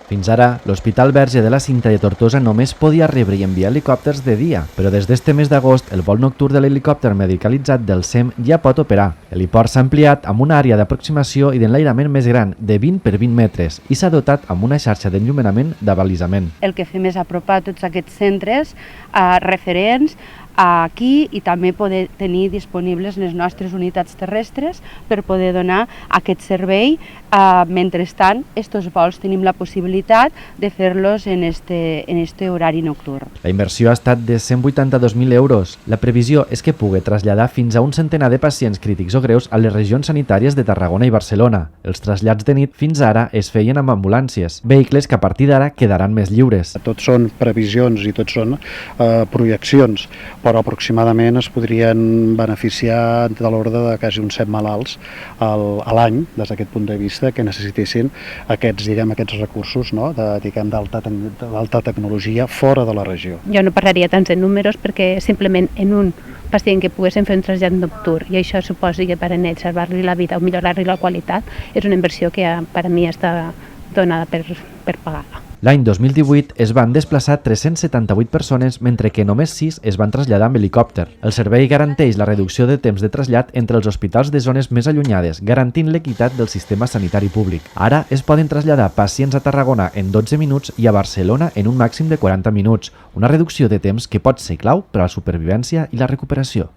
Fins ara, l'Hospital Verge de la Cinta de Tortosa només podia rebre i enviar helicòpters de dia, però des d'este mes d'agost el vol nocturn de l'helicòpter medicalitzat del SEM ja pot operar. L'heliport s'ha ampliat amb una àrea d'aproximació i d'enlairament més gran, de 20 per 20 metres, i s'ha dotat amb una xarxa d'enllumenament d'abalisament. El que fem és apropar tots aquests centres referents aquí i també poder tenir disponibles les nostres unitats terrestres per poder donar aquest servei. Mentrestant, estos vols tenim la possibilitat de fer-los en este horari nocturn. La inversió ha estat de 182.000 euros. La previsió és que pugui traslladar fins a un centenar de pacients crítics o greus a les regions sanitàries de Tarragona i Barcelona. Els trasllats de nit fins ara es feien amb ambulàncies, vehicles que a partir d'ara quedaran més lliures. Tot són previsions i tot són projeccions, però aproximadament es podrien beneficiar de l'ordre de quasi uns 7 malalts a l'any, des d'aquest punt de vista, que necessitessin aquests recursos d'alta tecnologia fora de la regió. Jo no parlaria tants en números perquè simplement en un pacient que poguessin fer un trasllat nocturn i això suposa que per a ell salvar-li la vida o millorar-li la qualitat és una inversió que per a mi està donada per pagar. L'any 2018 es van desplaçar 378 persones, mentre que només 6 es van traslladar amb helicòpter. El servei garanteix la reducció de temps de trasllat entre els hospitals de zones més allunyades, garantint l'equitat del sistema sanitari públic. Ara es poden traslladar pacients a Tarragona en 12 minuts i a Barcelona en un màxim de 40 minuts, una reducció de temps que pot ser clau per a la supervivència i la recuperació.